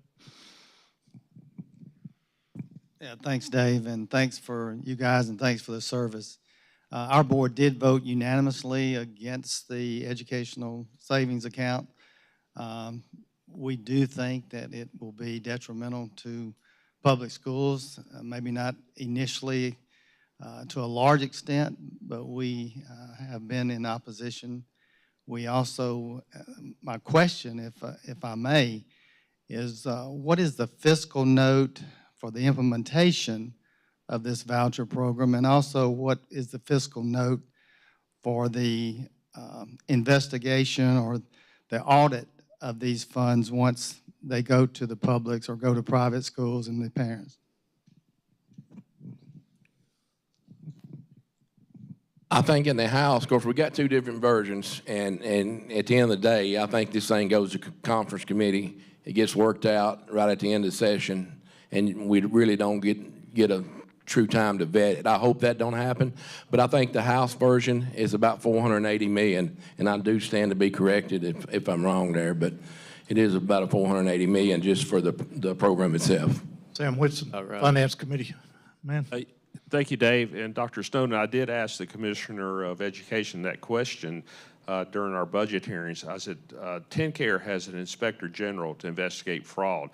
Yeah, thanks, Dave, and thanks for you guys, and thanks for the service. Our board did vote unanimously against the educational savings account. We do think that it will be detrimental to public schools, maybe not initially to a large extent, but we have been in opposition. We also, my question, if I may, is what is the fiscal note for the implementation of this voucher program, and also what is the fiscal note for the investigation or the audit of these funds once they go to the publics or go to private schools and the parents. I think in the House, of course, we got two different versions, and at the end of the day, I think this thing goes to conference committee. It gets worked out right at the end of the session, and we really don't get a true time to vet it. I hope that don't happen, but I think the House version is about 480 million, and I do stand to be corrected if I'm wrong there, but it is about a 480 million just for the program itself. Sam Whitson, right. Finance Committee. Man. Thank you, Dave. And Dr. Snowden, I did ask the Commissioner of Education that question during our budget hearings. I said, TennCare has an Inspector General to investigate fraud.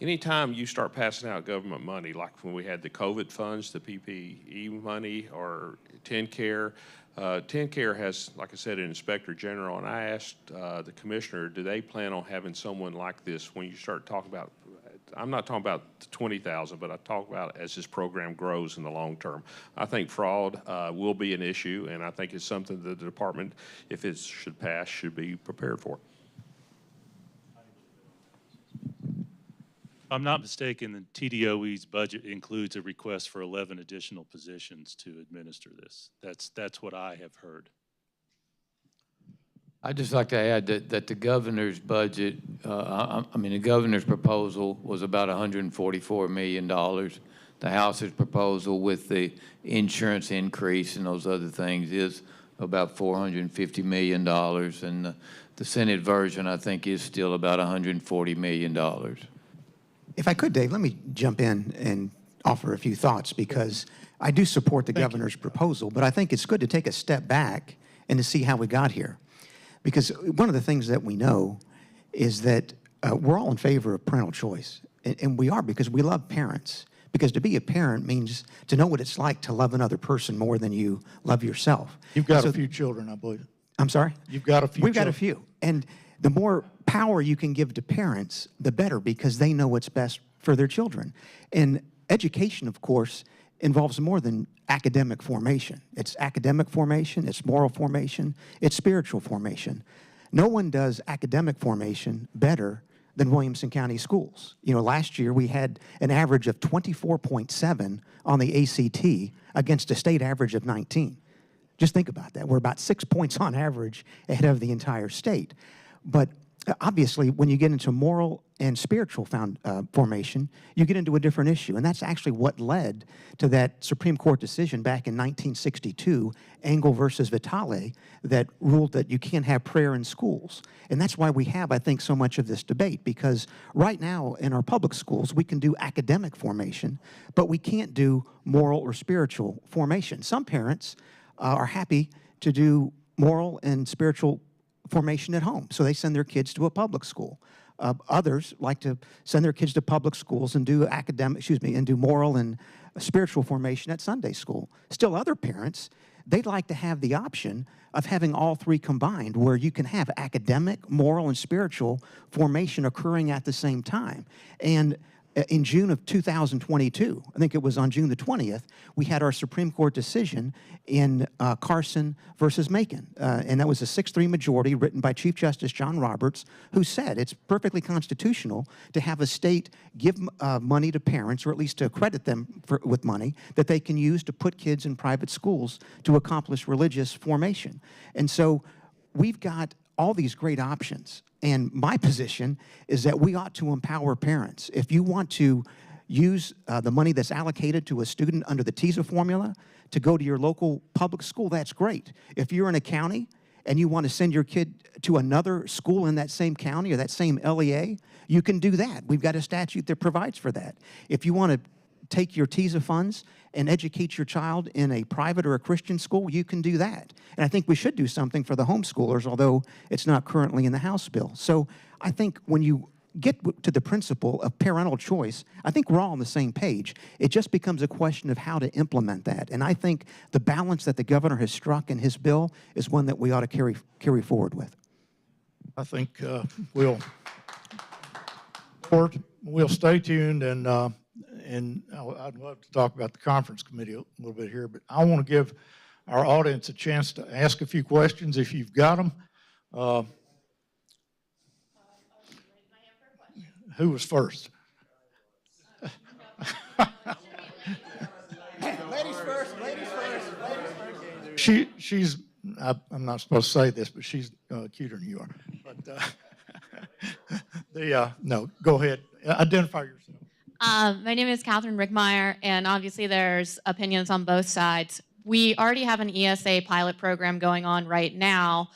Anytime you start passing out government money, like when we had the COVID funds, the PPE money, or TennCare, TennCare has, like I said, an Inspector General, and I asked the Commissioner, do they plan on having someone like this when you start talking about, I'm not talking about the 20,000, but I talk about as this program grows in the long term. I think fraud will be an issue, and I think it's something that the department, if it should pass, should be prepared for. If I'm not mistaken, the TDOE's budget includes a request for 11 additional positions to administer this. That's what I have heard. I'd just like to add that the governor's budget, I mean, the governor's proposal was about $144 million. The House's proposal with the insurance increase and those other things is about $450 million. And the Senate version, I think, is still about $140 million. If I could, Dave, let me jump in and offer a few thoughts, because I do support the governor's proposal, but I think it's good to take a step back and to see how we got here. Because one of the things that we know is that we're all in favor of parental choice. And we are, because we love parents. Because to be a parent means to know what it's like to love another person more than you love yourself. You've got a few children, I believe. I'm sorry? You've got a few We've got children. a few. And the more power you can give to parents, the better, because they know what's best for their children. And education, of course, involves more than academic formation. It's academic formation, it's moral formation, it's spiritual formation. No one does academic formation better than Williamson County Schools. You know, last year we had an average of 24.7 on the ACT against a state average of 19. Just think about that. We're about 6 points on average ahead of the entire state. But obviously, when you get into moral and spiritual formation, you get into a different issue. And that's actually what led to that Supreme Court decision back in 1962, Engel versus Vitale, that ruled that you can't have prayer in schools. And that's why we have, I think, so much of this debate, because right now in our public schools, we can do academic formation, but we can't do moral or spiritual formation. Some parents are happy to do moral and spiritual formation at home, so they send their kids to a public school. Others like to send their kids to public schools and do and do moral and spiritual formation at Sunday school. Still, other parents, they'd like to have the option of having all three combined, where you can have academic, moral, and spiritual formation occurring at the same time. And in June of 2022, I think it was on June the 20th, we had our Supreme Court decision in Carson versus Macon. And that was a 6-3 majority written by Chief Justice John Roberts, who said it's perfectly constitutional to have a state give money to parents, or at least to credit them with money, that they can use to put kids in private schools to accomplish religious formation. And so we've got all these great options. And my position is that we ought to empower parents. If you want to use the money that's allocated to a student under the TISA formula to go to your local public school, that's great. If you're in a county and you want to send your kid to another school in that same county or that same LEA, you can do that. We've got a statute that provides for that. If you want to take your TISA funds and educate your child in a private or a Christian school, you can do that. And I think we should do something for the homeschoolers, although it's not currently in the House bill. So I think when you get to the principle of parental choice, I think we're all on the same page. It just becomes a question of how to implement that. And I think the balance that the governor has struck in his bill is one that we ought to carry forward with. I think we'll stay tuned, and I'd love to talk about the conference committee a little bit here, but I want to give our audience a chance to ask a few questions if you've got them. Who was first? Ladies first, ladies first, ladies first. I'm not supposed to say this, but she's cuter than you are. But no, go ahead. Identify yourself. My name is Catherine Rickmeyer, and obviously there's opinions on both sides. We already have an ESA pilot program going on right now.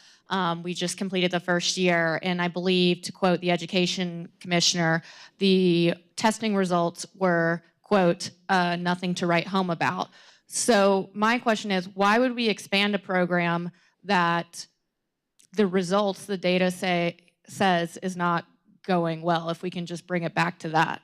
We just completed the first year, and I believe, to quote the education commissioner, the testing results were, quote, nothing to write home about. So my question is, why would we expand a program that the results, the data says is not going well, if we can just bring it back to that?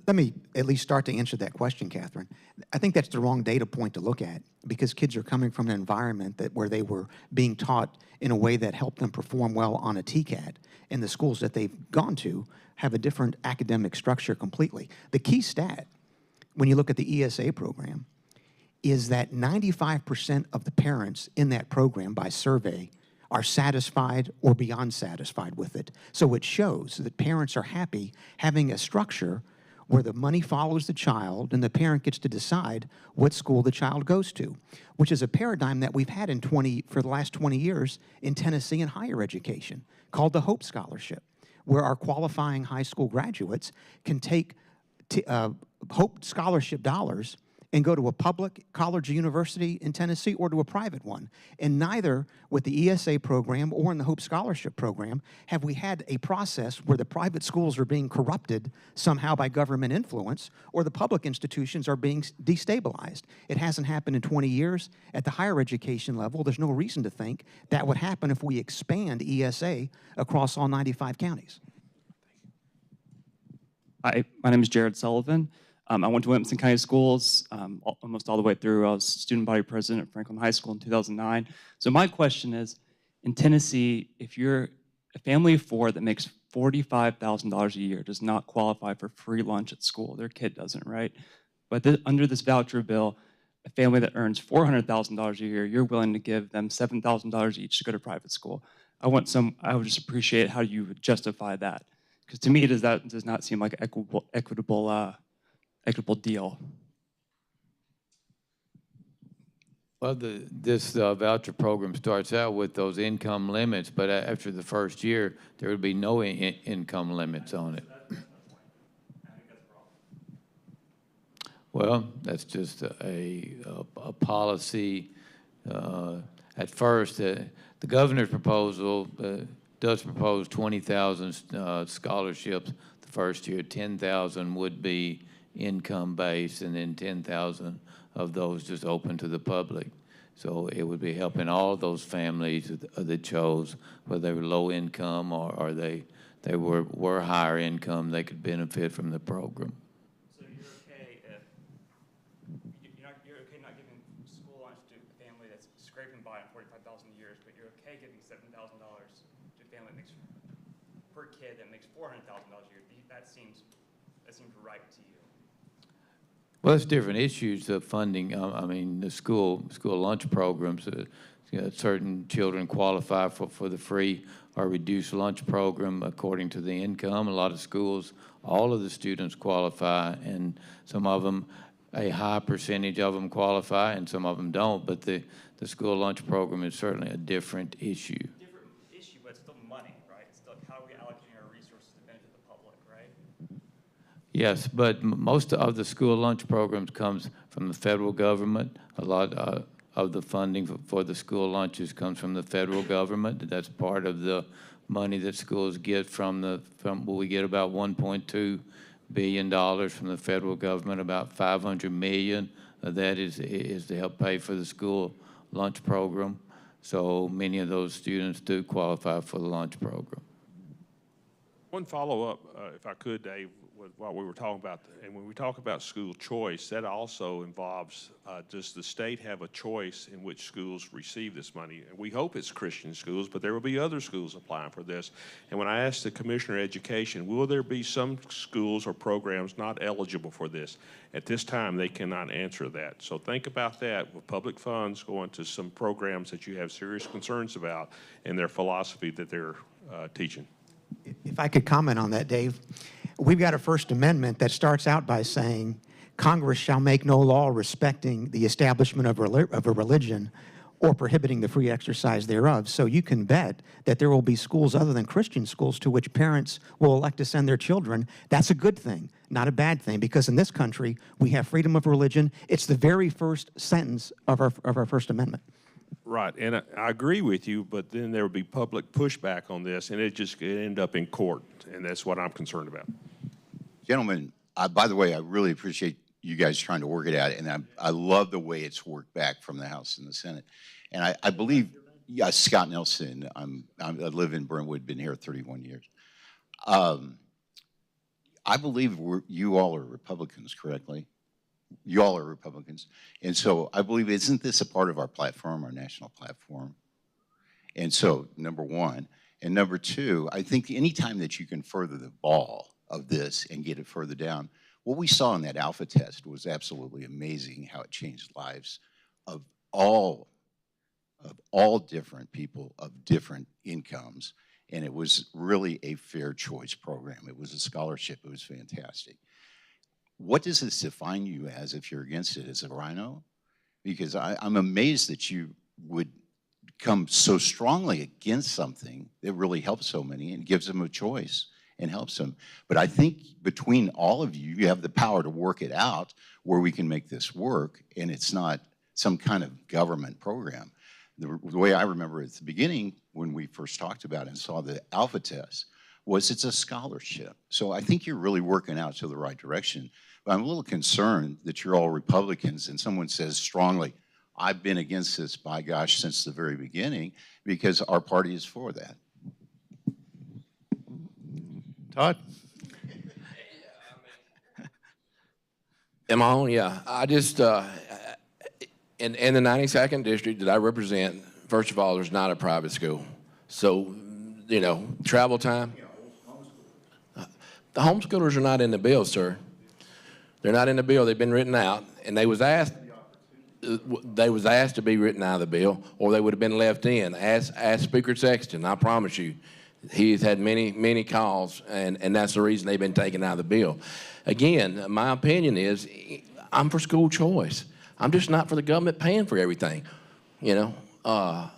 Let me at least start to answer that question, Catherine. I think that's the wrong data point to look at, because kids are coming from an environment where they were being taught in a way that helped them perform well on a TCAT, and the schools that they've gone to have a different academic structure completely. The key stat, when you look at the ESA program, is that 95% of the parents in that program by survey are satisfied or beyond satisfied with it. So it shows that parents are happy having a structure where the money follows the child and the parent gets to decide what school the child goes to, which is a paradigm that we've had for the last 20 years in Tennessee in higher education, called the Hope Scholarship, where our qualifying high school graduates can take Hope Scholarship dollars and go to a public college or university in Tennessee or to a private one. And neither with the ESA program or in the Hope Scholarship program have we had a process where the private schools are being corrupted somehow by government influence or the public institutions are being destabilized. It hasn't happened in 20 years. At the higher education level, there's no reason to think that would happen if we expand ESA across all 95 counties. Hi, my name is Jared Sullivan. I went to Williamson County Schools almost all the way through. I was student body president at Franklin High School in 2009. So my question is, in Tennessee, if you're a family of four that makes $45,000 a year, does not qualify for free lunch at school. Their kid doesn't, right? But under this voucher bill, a family that earns $400,000 a year, you're willing to give them $7,000 each to go to private school. I would just appreciate how you would justify that. Because to me, that does not seem like an equitable deal. Well, this voucher program starts out with those income limits, but after the first year, there would be no income limits on it. Well, that's just a policy. At first, the governor's proposal does propose 20,000 scholarships the first year. 10,000 would be income-based, and then 10,000 of those just open to the public. So it would be helping all those families that chose, whether they were low income or they were higher income, they could benefit from the program. So you're okay you're okay not giving school lunch to a family that's scraping by on $45,000 a year, but you're okay giving $7,000 to a family that makes per kid that makes $400,000 a year. That seems right to you. Well, it's different issues of funding. I mean, the school lunch programs, certain children qualify for the free or reduced lunch program according to the income. A lot of schools, all of the students qualify, and some of them, a high percentage of them qualify, and some of them don't. But the school lunch program is certainly a different issue. Different issue, but it's still money, right? It's still how are we allocating our resources to benefit the public, right? Yes, but most of the school lunch programs comes from the federal government. A lot of the funding for the school lunches comes from the federal government. That's part of the money that schools get we get about $1.2 billion from the federal government. About $500 million of that is to help pay for the school lunch program. So many of those students do qualify for the lunch program. One follow-up, if I could, Dave, with what we were talking about, and when we talk about school choice, that also involves, does the state have a choice in which schools receive this money? And we hope it's Christian schools, but there will be other schools applying for this. And when I asked the Commissioner of Education, will there be some schools or programs not eligible for this? At this time, they cannot answer that. So think about that with public funds going to some programs that you have serious concerns about and their philosophy that they're teaching. If I could comment on that, Dave, we've got a First Amendment that starts out by saying, Congress shall make no law respecting the establishment of a religion or prohibiting the free exercise thereof. So you can bet that there will be schools other than Christian schools to which parents will elect to send their children. That's a good thing, not a bad thing, because in this country, we have freedom of religion. It's the very first sentence of our First Amendment. Right, and I agree with you, but then there would be public pushback on this, and it just could end up in court, and that's what I'm concerned about. Gentlemen, by the way, I really appreciate you guys trying to work it out, and I love the way it's worked back from the House and the Senate. And I believe, yeah, Scott Nelson, I live in Brentwood, been here 31 years. I believe you all are Republicans, correctly? You all are Republicans. And so I believe, isn't this a part of our platform, our national platform? And so, number one. And number two, I think anytime that you can further the ball of this and get it further down, what we saw in that alpha test was absolutely amazing, how it changed lives of all different people of different incomes. And it was really a fair choice program. It was a scholarship. It was fantastic. What does this define you as if you're against it? As a rhino? Because I'm amazed that you would come so strongly against something that really helps so many and gives them a choice and helps them. But I think between all of you, you have the power to work it out where we can make this work, and it's not some kind of government program. The way I remember at the beginning, when we first talked about it and saw the alpha test, was it's a scholarship. So I think you're really working out to the right direction. But I'm a little concerned that you're all Republicans and someone says strongly, I've been against this, by gosh, since the very beginning, because our party is for that. Todd? Am I on? Yeah. I just, in the 92nd district that I represent, first of all, there's not a private school. So, you know, travel time. The homeschoolers are not in the bill, sir. They're not in the bill. They've been written out, and they was asked to be written out of the bill, or they would have been left in. Ask Speaker Sexton. I promise you, he's had many calls, and that's the reason they've been taken out of the bill. Again, my opinion is, I'm for school choice. I'm just not for the government paying for everything. You know,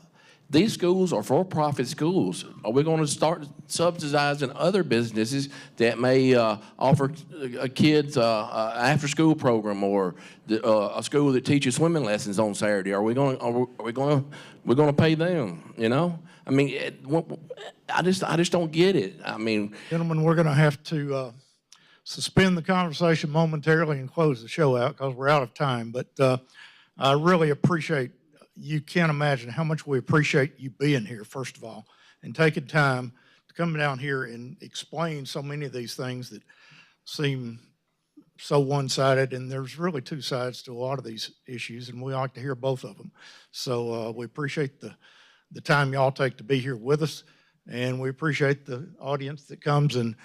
these schools are for-profit schools. Are we going to start subsidizing other businesses that may offer kids after-school program or a school that teaches swimming lessons on Saturday? Are we going to pay them? You know, I mean, I just don't get it. I mean, Gentlemen, we're going to have to suspend the conversation momentarily and close the show out because we're out of time. But I really appreciate. You can't imagine how much we appreciate you being here, first of all, and taking time to come down here and explain so many of these things that seem so one-sided, and there's really two sides to a lot of these issues, and we like to hear both of them. So we appreciate the time y'all take to be here with us, and we appreciate the audience that comes and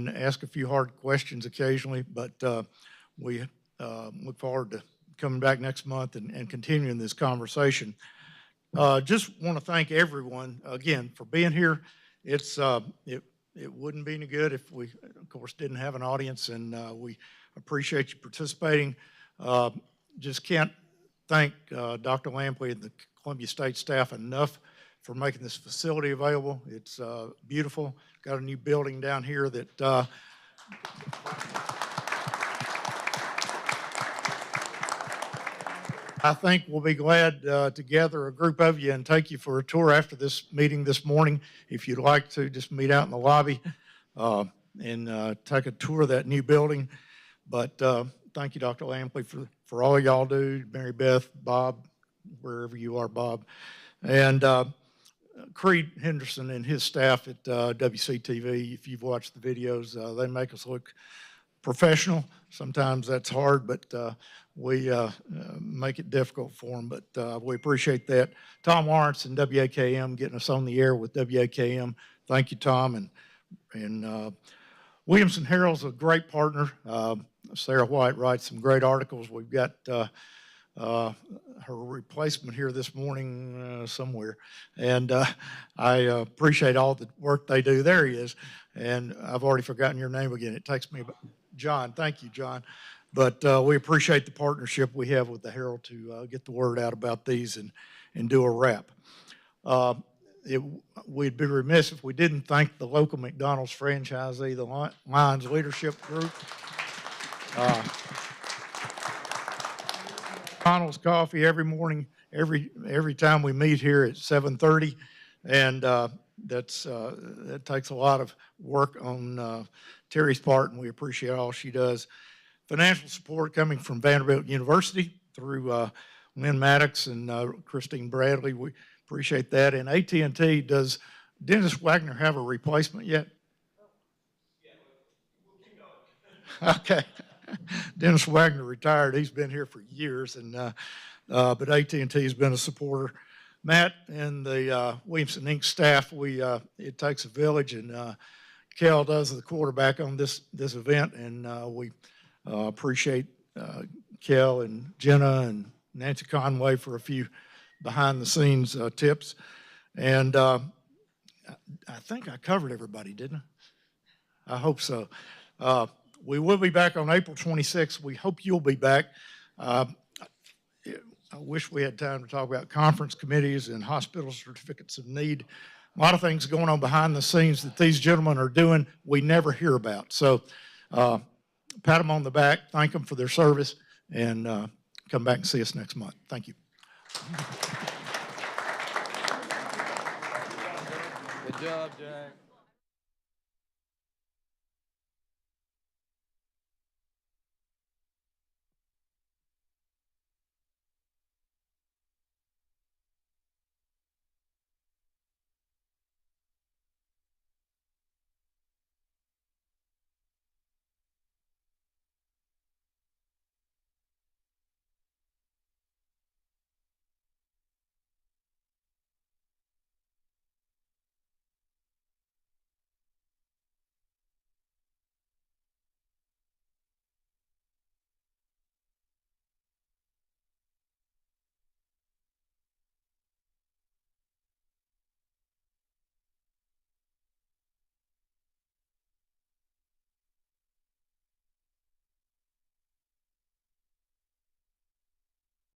ask a few hard questions occasionally, but we look forward to coming back next month and continuing this conversation. Just want to thank everyone again for being here. It's it wouldn't be any good if we, of course, didn't have an audience, and we appreciate you participating. Just can't thank Dr. Lampley and the Columbia State staff enough for making this facility available. It's beautiful. Got a new building down here that I think we'll be glad to gather a group of you and take you for a tour after this meeting this morning. If you'd like to, just meet out in the lobby and take a tour of that new building. But thank you, Dr. Lampley, for all y'all do, Mary Beth, Bob, wherever you are, Bob, and Creed Henderson and his staff at WCTV. If you've watched the videos, they make us look professional. Sometimes that's hard, but we make it difficult for them, but we appreciate that. Tom Lawrence and WAKM getting us on the air with WAKM. Thank you, Tom. And Williamson Herald's a great partner. Sarah White writes some great articles. We've got her replacement here this morning somewhere. And I appreciate all the work they do. There he is. And I've already forgotten your name again. It takes me about, John. Thank you, John. But we appreciate the partnership we have with the Herald to get the word out about these and do a wrap. We'd be remiss if we didn't thank the local McDonald's franchisee, the Lions Leadership Group. McDonald's coffee every morning, every time we meet here at 7:30, and that takes a lot of work on Terry's part, and we appreciate all she does. Financial support coming from Vanderbilt University through Lynn Maddox and Christine Bradley. We appreciate that. And AT&T, does Dennis Wagner have a replacement yet? Okay. Dennis Wagner retired. He's been here for years, and but AT&T has been a supporter. Matt and the Williamson Inc. staff, it takes a village, and Kel does the quarterback on this event, and we appreciate Kel and Jenna and Nancy Conway for a few behind-the-scenes tips. And I think I covered everybody, didn't I? I hope so. We will be back on April 26th. We hope you'll be back. I wish we had time to talk about conference committees and hospital certificates of need. A lot of things going on behind the scenes that these gentlemen are doing we never hear about. So pat them on the back, thank them for their service, and come back and see us next month. Thank you. Good job, Jack.